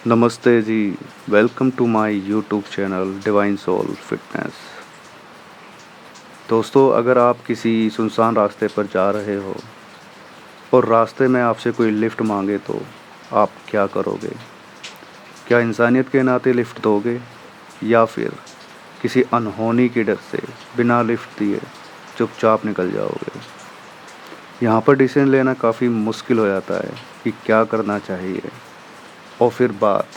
नमस्ते जी, welcome to my YouTube channel divine soul fitness. दोस्तों, अगर आप किसी सुनसान रास्ते पर जा रहे हो और रास्ते में आपसे कोई लिफ्ट मांगे तो आप क्या करोगे? क्या इंसानियत के नाते लिफ्ट दोगे या फिर किसी अनहोनी के डर से बिना लिफ्ट दिए चुपचाप निकल जाओगे? यहाँ पर डिसीजन लेना काफ़ी मुश्किल हो जाता है कि क्या करना चाहिए। और फिर बात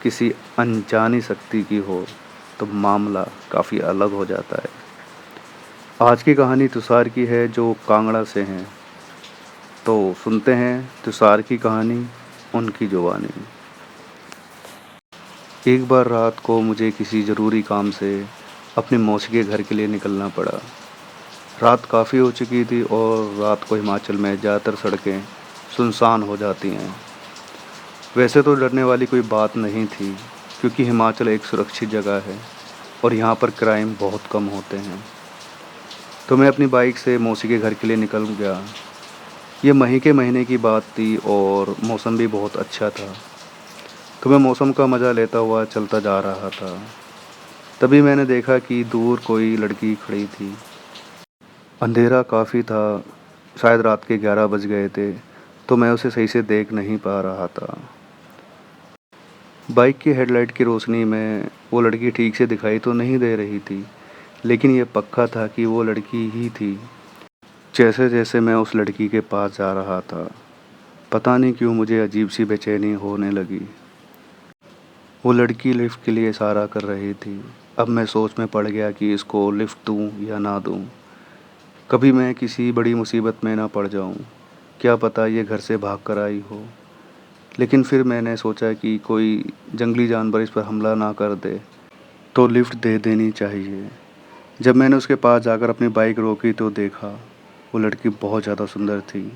किसी अनजानी शक्ति की हो तो मामला काफ़ी अलग हो जाता है। आज की कहानी तुषार की है जो कांगड़ा से हैं। तो सुनते हैं तुषार की कहानी, उनकी जुबानी। एक बार रात को मुझे किसी ज़रूरी काम से अपनी मौसी के घर के लिए निकलना पड़ा। रात काफ़ी हो चुकी थी और रात को हिमाचल में ज़्यादातर सड़कें सुनसान हो जाती हैं। वैसे तो डरने वाली कोई बात नहीं थी, क्योंकि हिमाचल एक सुरक्षित जगह है और यहाँ पर क्राइम बहुत कम होते हैं। तो मैं अपनी बाइक से मौसी के घर के लिए निकल गया। ये मई के महीने की बात थी और मौसम भी बहुत अच्छा था। तो मैं मौसम का मज़ा लेता हुआ चलता जा रहा था। तभी मैंने देखा कि दूर कोई लड़की खड़ी थी। अंधेरा काफ़ी था, शायद रात के 11 बज गए थे, तो मैं उसे सही से देख नहीं पा रहा था। बाइक की हेडलाइट की रोशनी में वो लड़की ठीक से दिखाई तो नहीं दे रही थी, लेकिन ये पक्का था कि वो लड़की ही थी। जैसे जैसे मैं उस लड़की के पास जा रहा था, पता नहीं क्यों मुझे अजीब सी बेचैनी होने लगी। वो लड़की लिफ्ट के लिए इशारा कर रही थी। अब मैं सोच में पड़ गया कि इसको लिफ्ट दूं या ना दूं। कभी मैं किसी बड़ी मुसीबत में ना पड़ जाऊं। क्या पता ये घर से भाग कर आई हो। लेकिन फिर मैंने सोचा कि कोई जंगली जानवर इस पर हमला ना कर दे, तो लिफ्ट दे देनी चाहिए। जब मैंने उसके पास जाकर अपनी बाइक रोकी तो देखा वो लड़की बहुत ज़्यादा सुंदर थी।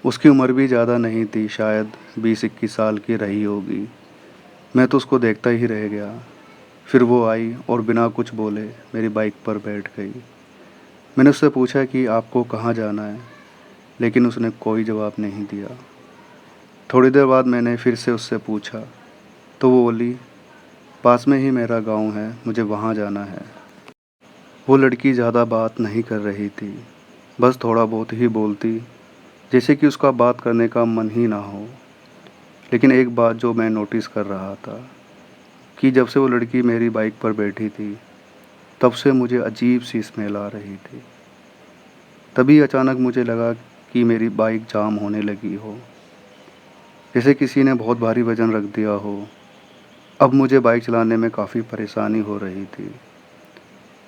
उसकी उम्र भी ज़्यादा नहीं थी, शायद 20-21 साल की रही होगी। मैं तो उसको देखता ही रह गया। फिर वो आई और बिना कुछ बोले मेरी बाइक पर बैठ गई। मैंने उससे पूछा कि आपको कहाँ जाना है, लेकिन उसने कोई जवाब नहीं दिया। थोड़ी देर बाद मैंने फिर से उससे पूछा, तो वो बोली, पास में ही मेरा गांव है, मुझे वहाँ जाना है। वो लड़की ज़्यादा बात नहीं कर रही थी, बस थोड़ा बहुत ही बोलती, जैसे कि उसका बात करने का मन ही ना हो। लेकिन एक बात जो मैं नोटिस कर रहा था कि जब से वो लड़की मेरी बाइक पर बैठी थी, तब से मुझे अजीब सी स्मेल आ रही थी। तभी अचानक मुझे लगा कि मेरी बाइक जाम होने लगी हो, जैसे किसी ने बहुत भारी वज़न रख दिया हो। अब मुझे बाइक चलाने में काफ़ी परेशानी हो रही थी।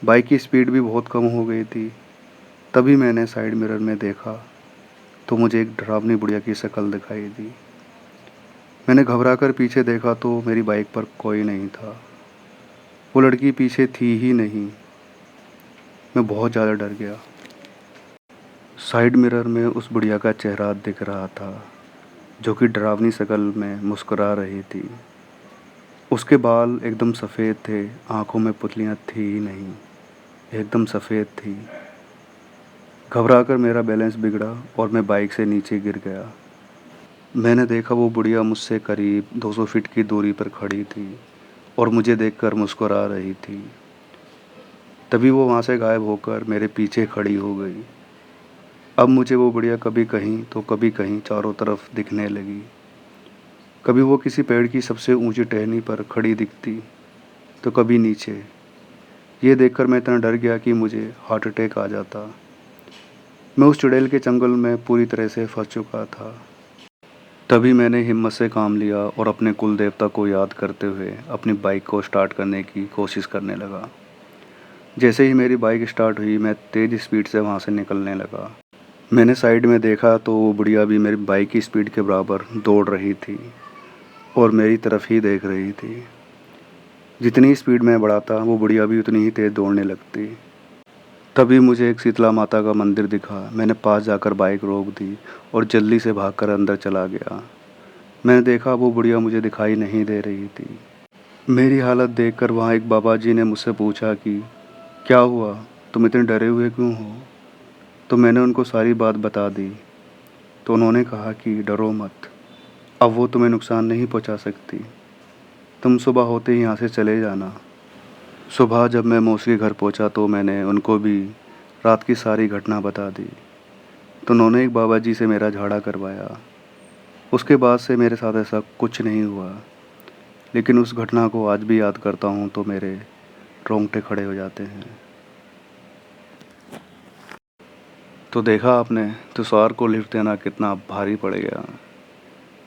बाइक की स्पीड भी बहुत कम हो गई थी। तभी मैंने साइड मिरर में देखा तो मुझे एक डरावनी बुढ़िया की शक्ल दिखाई दी। मैंने घबराकर पीछे देखा तो मेरी बाइक पर कोई नहीं था। वो लड़की पीछे थी ही नहीं। मैं बहुत ज़्यादा डर गया। साइड मिरर में उस बुढ़िया का चेहरा दिख रहा था, जो कि डरावनी शक्ल में मुस्कुरा रही थी। उसके बाल एकदम सफ़ेद थे, आंखों में पुतलियाँ थी ही नहीं, एकदम सफ़ेद थी। घबराकर मेरा बैलेंस बिगड़ा और मैं बाइक से नीचे गिर गया। मैंने देखा वो बुढ़िया मुझसे करीब 200 फीट की दूरी पर खड़ी थी और मुझे देखकर मुस्कुरा रही थी। तभी वो वहाँ से गायब होकर मेरे पीछे खड़ी हो गई। अब मुझे वो बुढ़िया कभी कहीं तो कभी कहीं चारों तरफ दिखने लगी। कभी वो किसी पेड़ की सबसे ऊंची टहनी पर खड़ी दिखती, तो कभी नीचे। ये देखकर मैं इतना डर गया कि मुझे हार्ट अटैक आ जाता। मैं उस चुड़ैल के जंगल में पूरी तरह से फंस चुका था। तभी मैंने हिम्मत से काम लिया और अपने कुल देवता को याद करते हुए अपनी बाइक को स्टार्ट करने की कोशिश करने लगा। जैसे ही मेरी बाइक स्टार्ट हुई, मैं तेज़ स्पीड से वहाँ से निकलने लगा। मैंने साइड में देखा तो वो बुढ़िया भी मेरी बाइक की स्पीड के बराबर दौड़ रही थी और मेरी तरफ ही देख रही थी। जितनी स्पीड मैं बढ़ाता, वो बुढ़िया भी उतनी ही तेज़ दौड़ने लगती। तभी मुझे एक शीतला माता का मंदिर दिखा। मैंने पास जाकर बाइक रोक दी और जल्दी से भागकर अंदर चला गया। मैंने देखा वो बुढ़िया मुझे दिखाई नहीं दे रही थी। मेरी हालत देखकर वहाँ एक बाबा जी ने मुझसे पूछा कि क्या हुआ, तुम इतने डरे हुए क्यों हो? तो मैंने उनको सारी बात बता दी। तो उन्होंने कहा कि डरो मत, अब वो तुम्हें नुकसान नहीं पहुँचा सकती। तुम सुबह होते ही यहाँ से चले जाना। सुबह जब मैं मौसी के घर पहुँचा तो मैंने उनको भी रात की सारी घटना बता दी। तो उन्होंने एक बाबा जी से मेरा झाड़ा करवाया। उसके बाद से मेरे साथ ऐसा कुछ नहीं हुआ, लेकिन उस घटना को आज भी याद करता हूँ तो मेरे रोंगटे खड़े हो जाते हैं। तो देखा आपने, तुषार को लिफ्ट देना कितना भारी पड़ गया।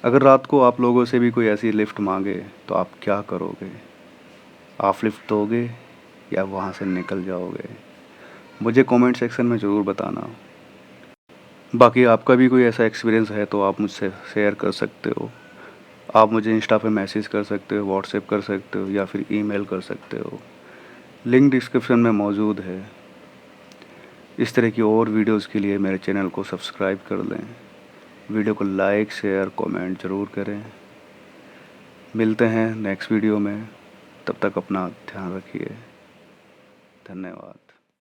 अगर रात को आप लोगों से भी कोई ऐसी लिफ्ट मांगे तो आप क्या करोगे? आप लिफ्ट दोगे या वहाँ से निकल जाओगे? मुझे कमेंट सेक्शन में ज़रूर बताना। बाकी आपका भी कोई ऐसा एक्सपीरियंस है तो आप मुझसे शेयर कर सकते हो। आप मुझे इंस्टा पे मैसेज कर सकते हो, व्हाट्सएप कर सकते हो या फिर ईमेल कर सकते हो। लिंक डिस्क्रिप्शन में मौजूद है। इस तरह की और वीडियोस के लिए मेरे चैनल को सब्सक्राइब कर लें। वीडियो को लाइक, शेयर, कमेंट ज़रूर करें। मिलते हैं नेक्स्ट वीडियो में। तब तक अपना ध्यान रखिए। धन्यवाद।